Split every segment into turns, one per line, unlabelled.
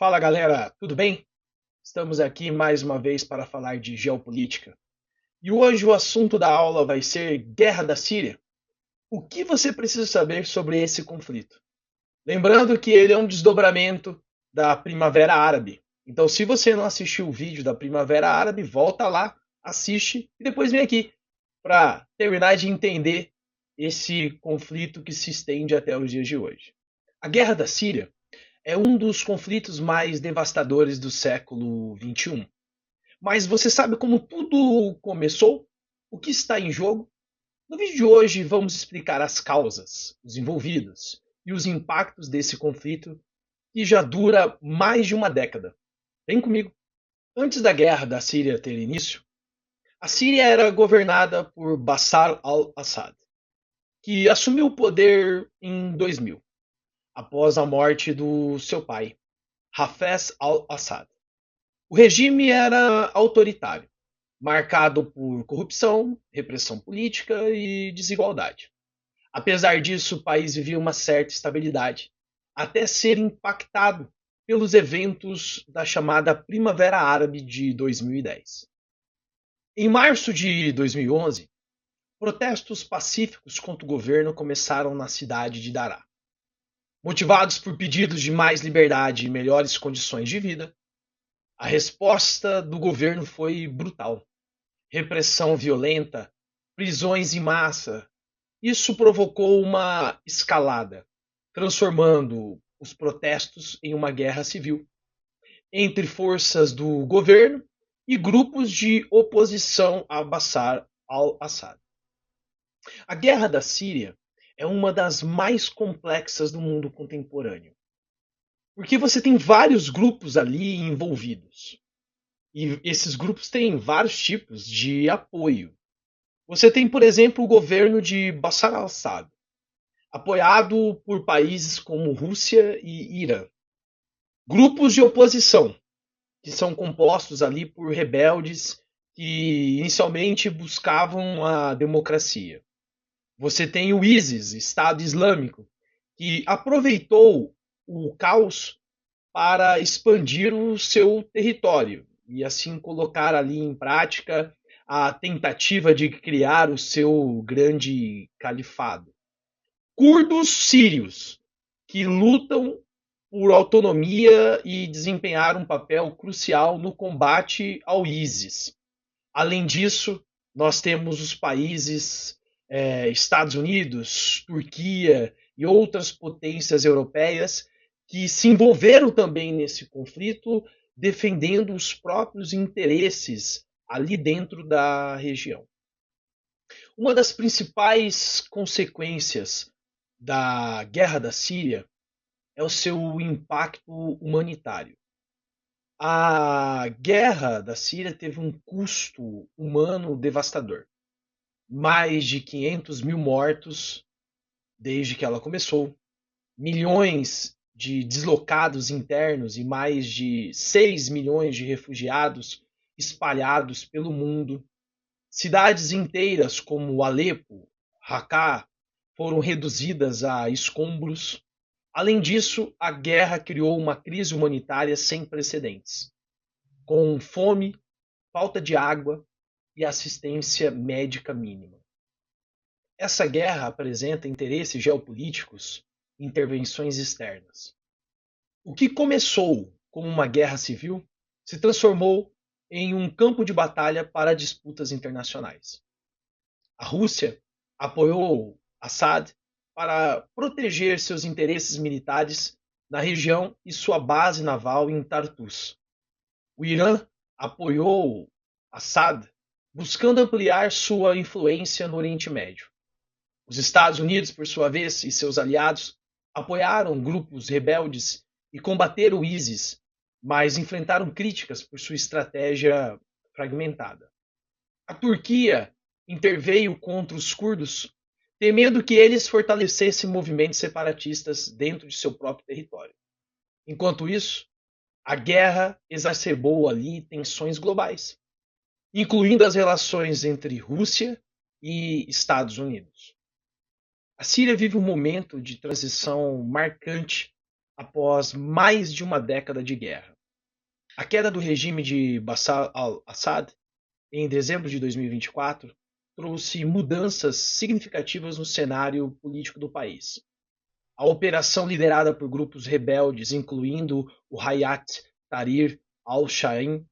Fala galera, tudo bem? Estamos aqui mais uma vez para falar de geopolítica. E hoje o assunto da aula vai ser Guerra da Síria. O que você precisa saber sobre esse conflito? Lembrando que ele é um desdobramento da Primavera Árabe. Então, se você não assistiu o vídeo da Primavera Árabe, volta lá, assiste e depois vem aqui para terminar de entender esse conflito que se estende até os dias de hoje. A Guerra da Síria é um dos conflitos mais devastadores do século XXI. Mas você sabe como tudo começou? O que está em jogo? No vídeo de hoje vamos explicar as causas, os envolvidos e os impactos desse conflito que já dura mais de uma década. Vem comigo. Antes da guerra da Síria ter início, a Síria era governada por Bashar al-Assad, que assumiu o poder em 2000, após a morte do seu pai, Hafez al-Assad. O regime era autoritário, marcado por corrupção, repressão política e desigualdade. Apesar disso, o país vivia uma certa estabilidade, até ser impactado pelos eventos da chamada Primavera Árabe de 2010. Em março de 2011, protestos pacíficos contra o governo começaram na cidade de Daraa. Motivados por pedidos de mais liberdade e melhores condições de vida, a resposta do governo foi brutal. Repressão violenta, prisões em massa. Isso provocou uma escalada, transformando os protestos em uma guerra civil entre forças do governo e grupos de oposição a Bashar al-Assad. A Guerra da Síria é uma das mais complexas do mundo contemporâneo, porque você tem vários grupos ali envolvidos. E esses grupos têm vários tipos de apoio. Você tem, por exemplo, o governo de Bashar al-Assad, apoiado por países como Rússia e Irã. Grupos de oposição, que são compostos ali por rebeldes que inicialmente buscavam a democracia. Você tem o ISIS, Estado Islâmico, que aproveitou o caos para expandir o seu território e assim colocar ali em prática a tentativa de criar o seu grande califado. Curdos sírios que lutam por autonomia e desempenhar um papel crucial no combate ao ISIS. Além disso, nós temos os países Estados Unidos, Turquia e outras potências europeias que se envolveram também nesse conflito, defendendo os próprios interesses ali dentro da região. Uma das principais consequências da guerra da Síria é o seu impacto humanitário. A guerra da Síria teve um custo humano devastador. Mais de 500 mil mortos desde que ela começou, milhões de deslocados internos e mais de 6 milhões de refugiados espalhados pelo mundo. Cidades inteiras como Alepo, Raqqa foram reduzidas a escombros. Além disso, a guerra criou uma crise humanitária sem precedentes, com fome, falta de água e assistência médica mínima. Essa guerra apresenta interesses geopolíticos e intervenções externas. O que começou como uma guerra civil se transformou em um campo de batalha para disputas internacionais. A Rússia apoiou Assad para proteger seus interesses militares na região e sua base naval em Tartus. O Irã apoiou Assad buscando ampliar sua influência no Oriente Médio. Os Estados Unidos, por sua vez, e seus aliados apoiaram grupos rebeldes e combateram o ISIS, mas enfrentaram críticas por sua estratégia fragmentada. A Turquia interveio contra os curdos, temendo que eles fortalecessem movimentos separatistas dentro de seu próprio território. Enquanto isso, a guerra exacerbou ali tensões globais, incluindo as relações entre Rússia e Estados Unidos. A Síria vive um momento de transição marcante após mais de uma década de guerra. A queda do regime de Bashar al-Assad em dezembro de 2024 trouxe mudanças significativas no cenário político do país. A operação liderada por grupos rebeldes, incluindo o Hayat Tahrir al-Sham,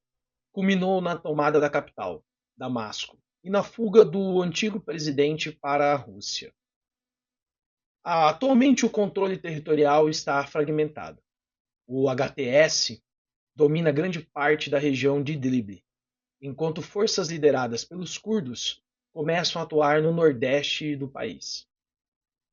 culminou na tomada da capital, Damasco, e na fuga do antigo presidente para a Rússia. Atualmente, o controle territorial está fragmentado. O HTS domina grande parte da região de Idlib, enquanto forças lideradas pelos curdos começam a atuar no nordeste do país.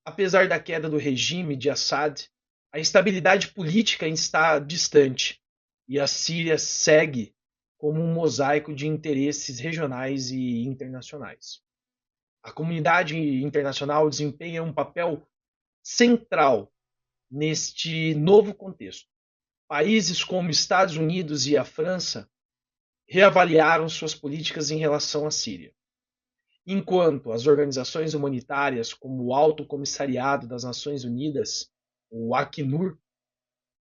Apesar da queda do regime de Assad, a estabilidade política está distante e a Síria segue como um mosaico de interesses regionais e internacionais. A comunidade internacional desempenha um papel central neste novo contexto. Países como Estados Unidos e a França reavaliaram suas políticas em relação à Síria, enquanto as organizações humanitárias, como o Alto Comissariado das Nações Unidas, o Acnur,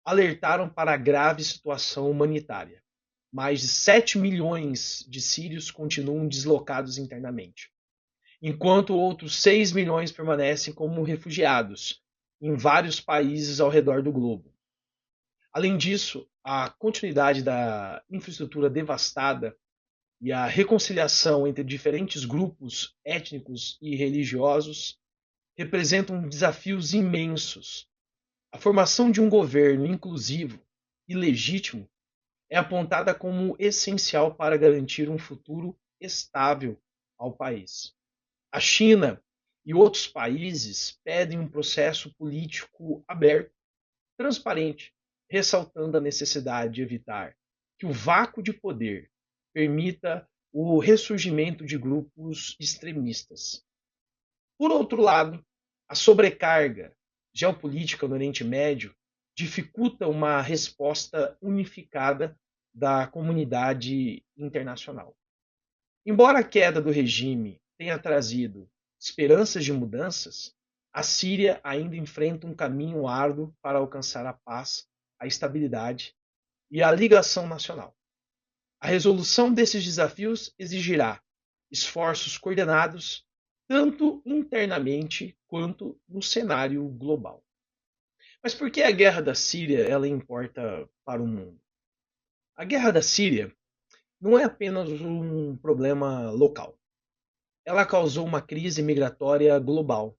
alertaram para a grave situação humanitária. Mais de 7 milhões de sírios continuam deslocados internamente, enquanto outros 6 milhões permanecem como refugiados em vários países ao redor do globo. Além disso, a continuidade da infraestrutura devastada e a reconciliação entre diferentes grupos étnicos e religiosos representam desafios imensos. A formação de um governo inclusivo e legítimo é apontada como essencial para garantir um futuro estável ao país. A China e outros países pedem um processo político aberto, transparente, ressaltando a necessidade de evitar que o vácuo de poder permita o ressurgimento de grupos extremistas. Por outro lado, a sobrecarga geopolítica no Oriente Médio dificulta uma resposta unificada da comunidade internacional. Embora a queda do regime tenha trazido esperanças de mudanças, a Síria ainda enfrenta um caminho árduo para alcançar a paz, a estabilidade e a ligação nacional. A resolução desses desafios exigirá esforços coordenados tanto internamente quanto no cenário global. Mas por que a guerra da Síria ela importa para o mundo? A guerra da Síria não é apenas um problema local. Ela causou uma crise migratória global,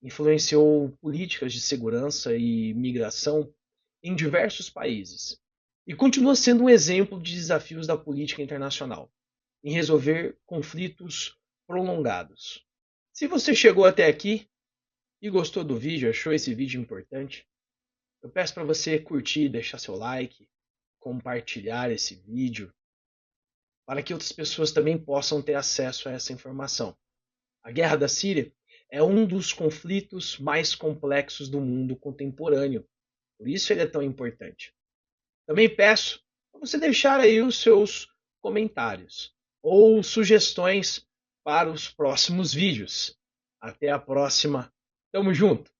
influenciou políticas de segurança e migração em diversos países e continua sendo um exemplo de desafios da política internacional em resolver conflitos prolongados. Se você chegou até aqui e gostou do vídeo, achou esse vídeo importante, eu peço para você curtir, deixar seu like, compartilhar esse vídeo, para que outras pessoas também possam ter acesso a essa informação. A Guerra da Síria é um dos conflitos mais complexos do mundo contemporâneo, por isso ele é tão importante. Também peço para você deixar aí os seus comentários ou sugestões para os próximos vídeos. Até a próxima. Tamo junto!